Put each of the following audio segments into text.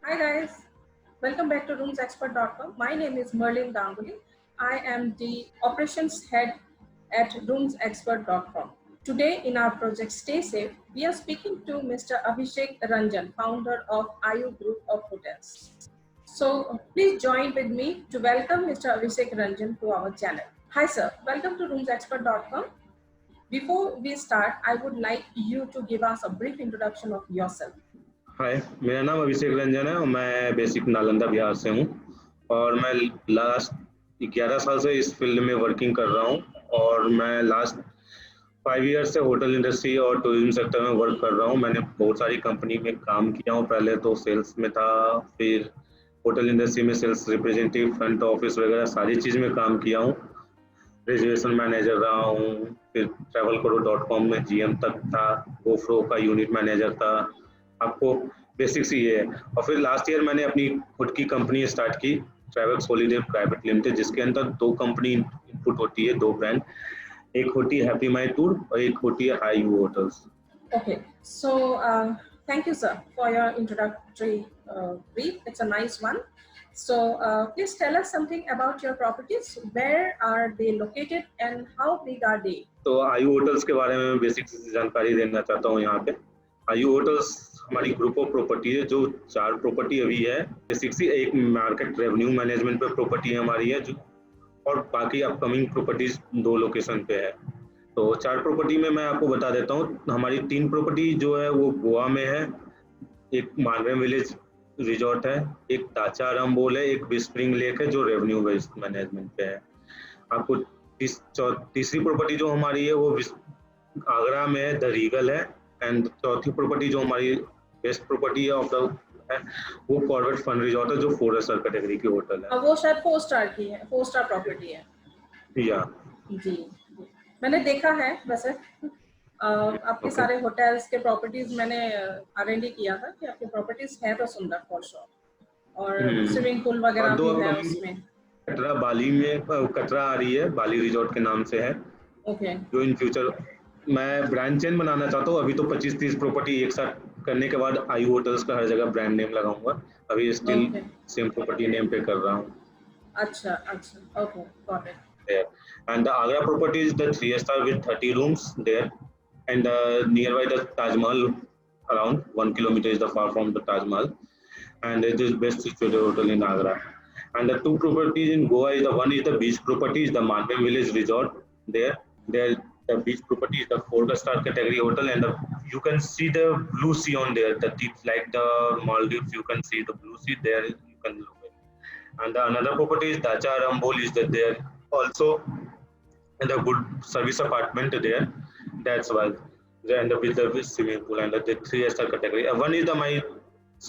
Hi guys, welcome back to roomsexpert.com. My name is Merlin Ganguly. I am the operations head at roomsexpert.com. Today in our project Stay Safe, we are speaking to Mr. Abhishek Ranjan, founder of IU Group of Hotels. So please join with me to welcome Mr. Abhishek Ranjan to our channel. Hi sir, welcome to roomsexpert.com. Before we start, I would like you to give us a brief introduction of yourself. हाय, मेरा नाम अभिषेक रंजन है और मैं basic Nalanda Bihar से हूँ और मैं last 11 साल से इस फील्ड में वर्किंग कर रहा हूँ और मैं लास्ट 5 ईयर से होटल इंडस्ट्री और टूरिज्म सेक्टर में वर्क कर रहा हूँ। मैंने बहुत सारी कंपनी में काम किया हूँ। पहले तो सेल्स में था, फिर होटल इंडस्ट्री में सेल्स रिप्रेजेंटेटिव, फ्रंट ऑफिस वगैरह सारी चीज़ में काम किया हूँ। रिजर्वेशन मैनेजर रहा हूँ, फिर ट्रैवल करो .com में जीएम तक था, गोफ्रो का यूनिट मैनेजर था। आपको बेसिक्स ये है। और फिर लास्ट ईयर मैंने अपनी खुद की कंपनी स्टार्ट की, ट्रैवल्स हॉलीडे प्राइवेट लिमिटेड, जिसके अंदर 2 कंपनी इनपुट होती है, 2 ब्रांड। एक होती है हैप्पी माई टूर और एक होती है high view hotels. Okay, so thank you, sir, for your introductory brief. It's a nice one. So please tell us something about your properties. Where are they located and how big are they? तो आयु hotels के बारे में basic जानकारी देना चाहता हूँ यहाँ पे। आयु होटल्स हमारी ग्रुप ऑफ प्रॉपर्टी है, जो 4 प्रॉपर्टी अभी है। बेसिकली एक मार्केट रेवेन्यू मैनेजमेंट पे प्रॉपर्टी हमारी है, जो और बाकी अपकमिंग प्रॉपर्टीज 2 लोकेशन पे है। तो 4 प्रॉपर्टी में मैं आपको बता देता हूँ। हमारी 3 प्रॉपर्टी जो है वो गोवा में है, एक मानवेम विलेज रिजॉर्ट है, एक ताचा रंबोल है, एक बिस्प्रिंग लेक है जो रेवेन्यू बेस्ड मैनेजमेंट पे है। आपको तीसरी प्रॉपर्टी जो हमारी है वो आगरा में है, द रीगल है। एंड चौथी प्रॉपर्टी जो हमारी बेस्ट प्रॉपर्टी है ऑफ द है वो कॉर्बेट फन रिजॉर्ट है, जो 4 स्टार कैटेगरी की होटल है। वो शायद 4 स्टार की है, 4 स्टार प्रॉपर्टी है। या जी, मैंने देखा है वैसे। आपके सारे होटल्स के प्रॉपर्टीज मैंने R&D किया था कि आपके प्रॉपर्टीज है तो सुंदर फॉर श्योर, और स्विमिंग पूल वगैरह भी है उसमें। कटरा बाली में कटरा आ रही है, बाली रिजॉर्ट के नाम से है। ओके, जो इन फ्यूचर मैं ब्रांड चेन बनाना चाहता हूँ। अभी तो 25-30 प्रॉपर्टी एक साथ करने के बाद आयु होटल्स का हर जगह ब्रांड नेम लगाऊंगा। अभी स्टिल सेम प्रॉपर्टी नेम पे कर रहा हूँ। अच्छा अच्छा, okay, got it. There. And the Agra property is the 3 star with 30 rooms there, and nearby the Taj Mahal, around 1 kilometer is the far from the Taj Mahal, and it is best situated hotel in Agra. And the 2 properties in Goa is the one is the beach property, is the Manve Village Resort there the beach property is the 4 star category hotel, and you can see the blue sea on there. The deep like the Maldives, you can see the blue sea there. You can look at. And the another property is Dacha Rambol is there also, and a good service apartment there. That's why. And with the swimming pool and the 3 star category. One is the my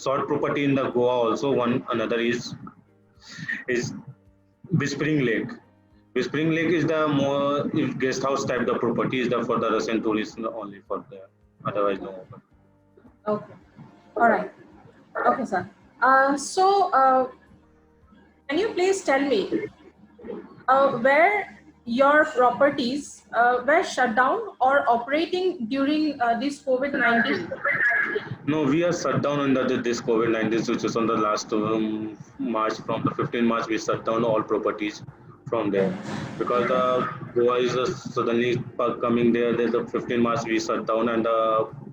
short property in the Goa also. One another is Whispering Lake. Whispering Lake is the more guest house type. The property is the for the Russian tourists only for the otherwise no. Okay, all right. Okay, sir. Can you please tell me where your properties were shut down or operating during this COVID-19? No, we are shut down under this COVID-19 situation. The last March, from the 15 March, we shut down all properties from there because the Goa is suddenly coming there. There's the 15 March we shut down, and the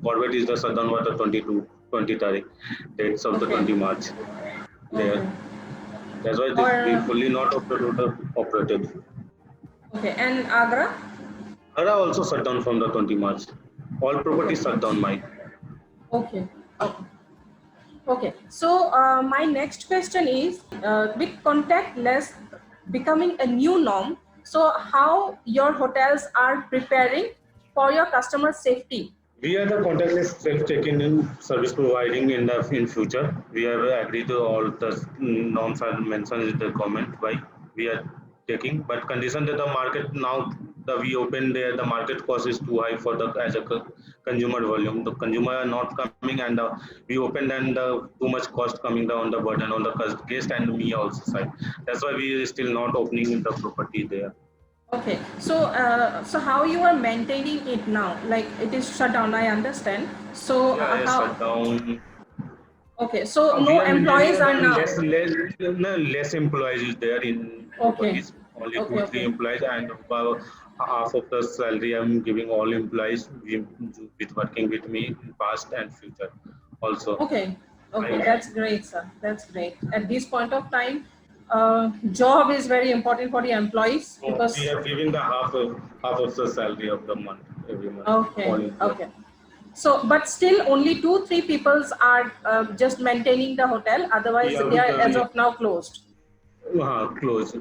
Corvette is the shut down for the 20 tarikh, dates of the 20 March there. That's why we fully not operated. Okay, and Agra? Agra also shut down from the 20 March. All properties shut down, Mike. Okay, okay. Okay, so my next question is, with contactless becoming a new norm, so how your hotels are preparing for your customer safety? We are the contactless self-check-in service providing in future. We have agreed to all the norms are mentioned in the comment why we are taking, but condition that the market now the we open there, the market cost is too high for the as a consumer volume. The consumer are not coming, and we opened, and too much cost coming down the burden on the guest and me also side. That's why we are still not opening the property there. Okay, so so how you are maintaining it now? Like it is shut down, I understand. So Yeah, how? shut down. Okay, so We no are employees are maintaining now. less employees is there in Okay, properties. Only okay, two, three okay. employees, and about half of the salary I'm giving all employees with working with me in past and future also. Okay, okay, I, that's great, sir. That's great. At this point of time, job is very important for the employees so we because, are giving the half of the salary of the month every month all okay, employees. okay. So, but still only two, three peoples are just maintaining the hotel. Otherwise, Yeah, they are as yeah, of now closed. close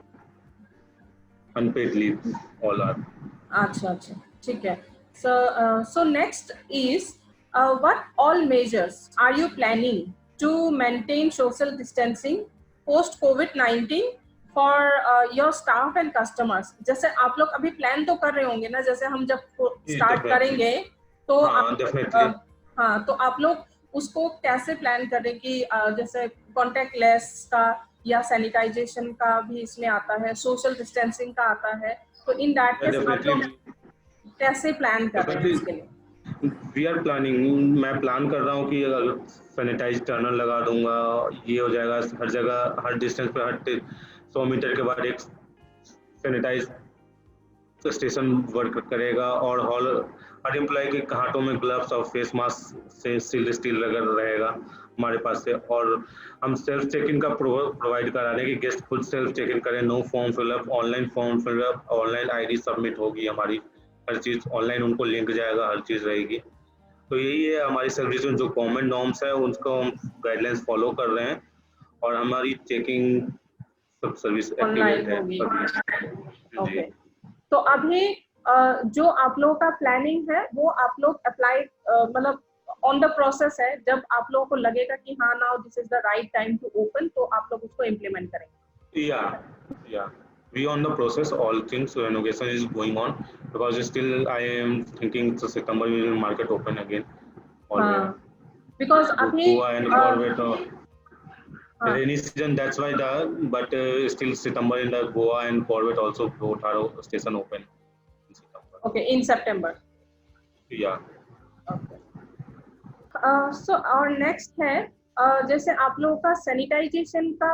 unpaid leave all are. अच्छा अच्छा ठीक है. So next is what all measures are you planning to maintain social distancing post COVID-19 for your staff and customers. जैसे आप लोग अभी plan तो कर रहे होंगे ना, जैसे हम जब स्टार्ट Definitely. करेंगे तो हाँ, आप definitely. हाँ, तो आप लोग उसको कैसे प्लान करें कि जैसे कॉन्टेक्ट लेस का या सैनिटाइजेशन का भी इसमें आता है, सोशल डिस्टेंसिंग का आता है, तो इन दैट Yeah, केस आप लोग definitely. कैसे प्लान कर रहे हैं Definitely. उसके लिए? We are planning. मैं प्लान कर रहा हूँ कि अगर सैनिटाइज टनल लगा दूंगा, ये हो जाएगा हर जगह, हर डिस्टेंस पे, हर 100 मीटर के बाद एक सैनिटाइज स्टेशन वर्क करेगा, और हर एम्प्लॉय के हाथों में ग्लव्स और फेस मास्क से स्टील लगा रहेगा हमारे पास से। और हम सेल्फ चेक इन का प्रोवाइड करा रहे हैं कि गेस्ट खुद सेल्फ चेक इन करें, no form fill up, online form fill up, online ID submit होगी हमारी, हर चीज़ ऑनलाइन उनको लिंक जाएगा, हर चीज़ रहेगी। तो यही है हमारी सर्विस में जो गवर्नमेंट नॉर्म्स है उनको हम गाइडलाइंस फॉलो कर रहे हैं, और हमारी चेकिंग सब सर्विस एक्टिवेट ऑनलाइन है होगी. जी। ओके, तो अभी जो आप लोगों का प्लानिंग है वो आप लोग अप्लाई मतलब ऑन द प्रोसेस है, जब आप लोगों को लगेगा कि हाँ now this is the right time to open, तो आप लोग उसको इम्प्लीमेंट करेंगे. Yeah, yeah. We on the process. All things renovation is going on, because still I am thinking so September we will market open again. Always. हाँ, because अभी Goa and Corvette. हाँ, Rainy season. That's why still September in the Goa and Corvette also Botaro station open in September. Okay, in September. Yeah. सो और next है जैसे आप लोगों का sanitisation का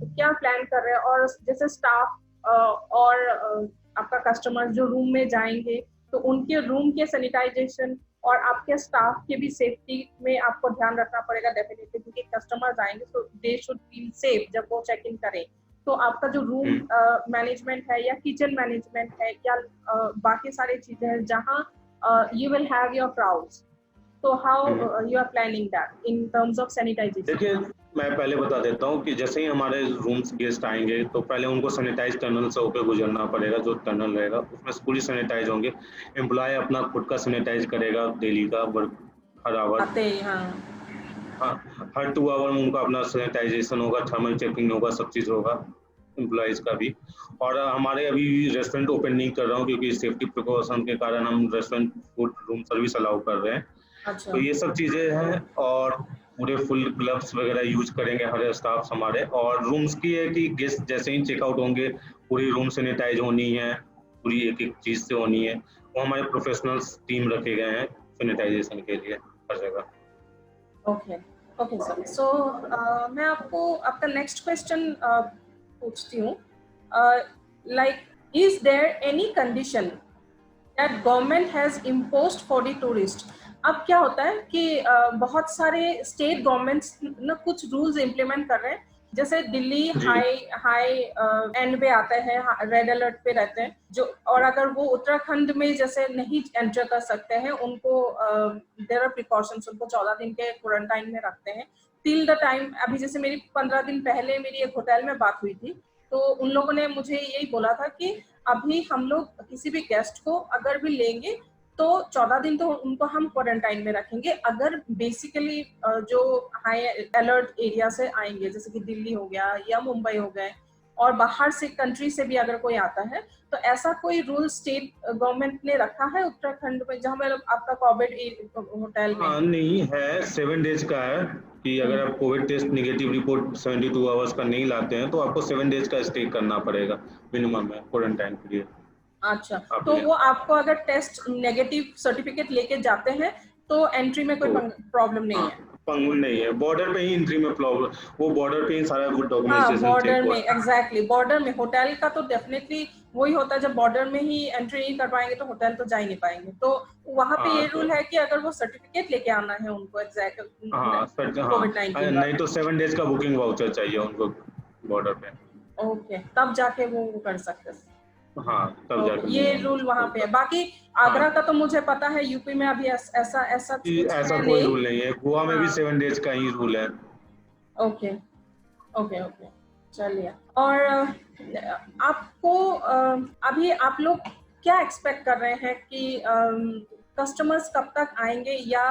क्या प्लान कर रहे हैं, और जैसे स्टाफ और आपका कस्टमर जो रूम में जाएंगे तो उनके रूम के सैनिटाइजेशन और आपके स्टाफ के भी सेफ्टी में आपको ध्यान रखना पड़ेगा डेफिनेटली, क्योंकि कस्टमर्स आएंगे तो दे शुड फील सेफ जब वो चेक इन करें. तो आपका जो रूम मैनेजमेंट है या किचन मैनेजमेंट है या बाकी सारी चीजें हैं जहाँ you will have your crowds. So how you are planning that in terms of sanitization? देखिए, मैं पहले बता देता हूँ कि जैसे ही हमारे रूम्स गेस्ट आएंगे तो पहले उनको सैनिटाइज टनल से होकर गुजरना पड़ेगा, जो टनल रहेगा उसमें पूरी सैनिटाइज होंगे। एम्प्लॉय अपना खुद का सैनिटाइज करेगा डेली का वर्क, हर आवर, आते ही हाँ. हाँ, हर 2 आवर में उनका अपना सैनिटाइजेशन होगा, थर्मल चेकिंग होगा, सब चीज़ होगा एम्प्लॉयज़ का भी। और हमारे अभी रेस्टोरेंट ओपन नहीं कर रहा हूँ क्योंकि सेफ्टी प्रिकॉशन के कारण हम restaurant food room service allow कर रहे हैं। अच्छा, तो ये सब चीज़ें हैं, और पूरे फुल ग्लव्स वगैरह यूज करेंगे हर स्टाफ हमारे। और रूम्स की है कि गेस्ट जैसे ही चेकआउट होंगे पूरी रूम सैनिटाइज होनी है, पूरी एक एक चीज़ से होनी है। वो हमारे प्रोफेशनल्स टीम रखे गए हैं सैनिटाइजेशन के लिए हर जगह। Okay okay sir. सो मैं आपको आपका नेक्स्ट क्वेश्चन पूछती हूँ. Like, is there any condition that government has imposed for the tourist? अब क्या होता है कि बहुत सारे स्टेट गवर्नमेंट्स ना कुछ रूल्स इम्प्लीमेंट कर रहे हैं, जैसे दिल्ली हाई हाई एंड पे आता है, रेड अलर्ट पे रहते हैं जो, और अगर वो उत्तराखंड में जैसे नहीं एंटर कर सकते हैं उनको देयर आर प्रिकॉशंस, उनको 14 दिन के क्वारंटाइन में रखते हैं टिल द टाइम. अभी जैसे मेरी 15 दिन पहले मेरी एक होटल में बात हुई थी, तो उन लोगों ने मुझे यही बोला था कि अभी हम लोग किसी भी गेस्ट को अगर भी लेंगे तो 14 दिन तो उनको हम क्वारंटाइन में रखेंगे, अगर बेसिकली जो हाई अलर्ट एरिया से आएंगे जैसे कि दिल्ली हो गया या मुंबई हो गए, और बाहर से कंट्री से भी अगर कोई आता है, तो ऐसा कोई रूल स्टेट गवर्नमेंट ने रखा है उत्तराखंड में जहाँ मतलब आपका कोविड होटल में? हाँ, नहीं है, 7 डेज का है कि अगर आप Covid test negative report 72 hours का नहीं लाते हैं तो आपको 7 डेज का स्टे करना पड़ेगा मिनिमम है क्वारंटाइन पीरियड। अच्छा, तो वो आपको अगर टेस्ट नेगेटिव सर्टिफिकेट लेके जाते हैं तो एंट्री में कोई प्रॉब्लम नहीं है। पंगुल नहीं है, बॉर्डर पे ही एंट्री में प्रॉब्लम, वो बॉर्डर पे ही सारा हाँ, डॉक्यूमेंटेशन बॉर्डर चेक में होता है। एग्जैक्टली बॉर्डर में होटल का तो डेफिनेटली वही होता है, जब बॉर्डर में ही एंट्री नहीं कर पाएंगे तो होटल तो जा ही नहीं पाएंगे। तो वहाँ पे हाँ ये तो रूल है कि अगर वो सर्टिफिकेट लेके आना है उनको एग्जैक्ट हाँ सर, हाँ कोविड-19 का, नहीं तो 7 डेज का बुकिंग वाउचर चाहिए उनको बॉर्डर पे। ओके, तब जाके वो कर सकते हैं। हाँ तब ओके, जाके ये मूव रूल वहाँ पे है। बाकी हाँ आगरा का तो मुझे पता है, यूपी में अभी ऐसा ऐसा कुछ ऐसा है कोई नहीं। रूल नहीं है, गोवा में भी हाँ, 7 डेज का ही रूल है। ओके ओके ओके, चलिए। और आपको अभी आप लोग क्या एक्सपेक्ट कर रहे हैं कि कस्टमर्स कब तक आएंगे, या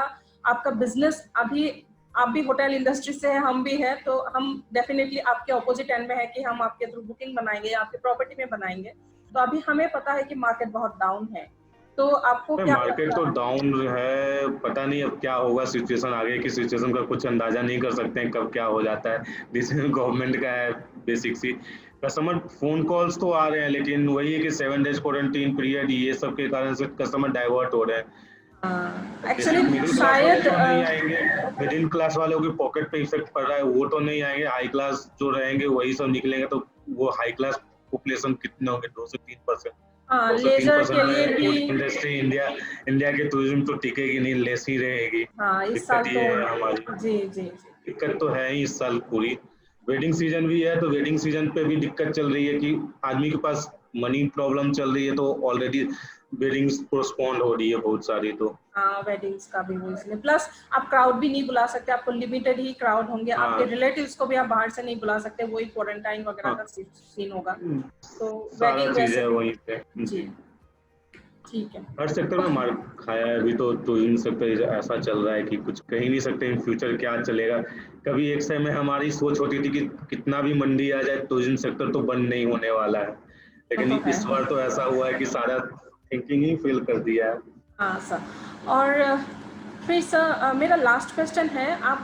आपका बिजनेस अभी, आप भी होटल इंडस्ट्री से है, हम भी है, तो हम डेफिनेटली आपके ऑपोजिट एंड में है कि हम आपके थ्रू बुकिंग बनाएंगे या आपके प्रॉपर्टी में बनाएंगे। तो अभी हमें पता है कि मार्केट बहुत डाउन है, तो आपको क्या मार्केट लगता तो है? डाउन है, पता नहीं अब क्या होगा सिचुएशन, आगे की सिचुएशन का कुछ अंदाजा नहीं कर सकते हैं कब क्या हो जाता है, डिसीजन गवर्नमेंट का है बेसिक सी। कस्टमर फोन कॉल्स तो आ रहे हैं, लेकिन वही है कि 7 डेज क्वारंटीन पीरियड ये सब के कारण से कस्टमर डाइवर्ट हो रहे हैं। बेसिक एक्चुअली मिडिल क्लास वाले शायद तो नहीं आएंगे, मिडिल क्लास वालों के पॉकेट पे इफेक्ट पड़ रहा है, वो तो नहीं आएंगे, हाई क्लास जो रहेंगे वही सब निकलेंगे। तो वो हाई क्लास पॉपुलेशन कितने होंगे, 2 से 3%। हाँ, 2 से 3 लेजर के परसेंट लिए में भी। पूरी इंडस्ट्री इंडिया इंडिया की टूरिज्म तो टिकेगी नहीं, लेस ही रहेगी। हाँ, इस साल दिक्कत तो ये है हमारी, जी जी जी। दिक्कत तो है ही इस साल पूरी। वेडिंग सीजन भी है, तो वेडिंग सीजन पे भी दिक्कत चल रही है कि आदमी के पास मनी प्रॉब्लम चल रही है, तो ऑलरेडी वेडिंग्स पोस्टपोन्ड हो रही है बहुत सारी। तो हाँ, वेडिंग्स का भी वो इसलिए, प्लस आप क्राउड भी नहीं बुला सकते, आपको लिमिटेड ही क्राउड होंगे, आपके हाँ रिलेटिव्स को भी आप बाहर से नहीं बुला सकते, वही क्वारंटाइन वगैरह हाँ का सीन होगा। तो सारा वेडिंग चीज वैसे है भी, वहीं पे जी, जी। ठीक है। हर सेक्टर में मार खाया है अभी, तो टूरिज्म सेक्टर ऐसा चल रहा है कि कुछ कह ही नहीं सकते इन फ्यूचर क्या चलेगा। कभी एक समय में हमारी सोच होती थी कि कितना भी मंदी आ जाए टूरिज्म सेक्टर तो बंद नहीं होने वाला है, वो लेकिन तो है। इस बार तो ऐसा हुआ है कि सारा थिंकिंग ही फेल कर दिया है। हाँ सर। और फिर सर मेरा लास्ट क्वेश्चन है, आप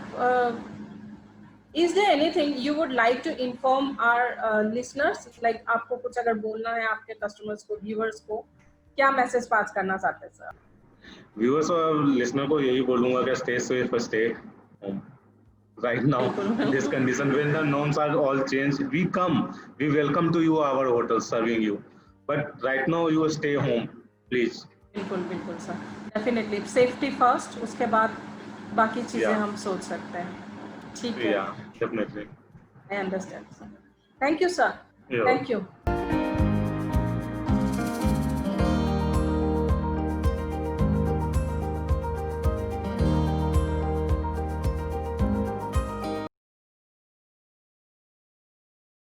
is there anything you would like to inform our listeners, like आपको कुछ अगर बोलना है आपके कस्टमर्स को, व्यूअर्स को, क्या मैसेज पास करना चाहते हैं सर? व्यूअर्स और लिसनर को यही बोलूंगा कि stay safe, stay home. Right now, in this बिल्कुल condition, when the norms are all changed, we welcome to you our hotel serving you. But right now, you stay home, please. बिल्कुल बिल्कुल sir, definitely safety first, उसके बाद बाकी चीज़ें Yeah, हम सोच सकते हैं। ठीक है, yeah, definitely. I understand sir. Thank you sir, Yeah. Thank you.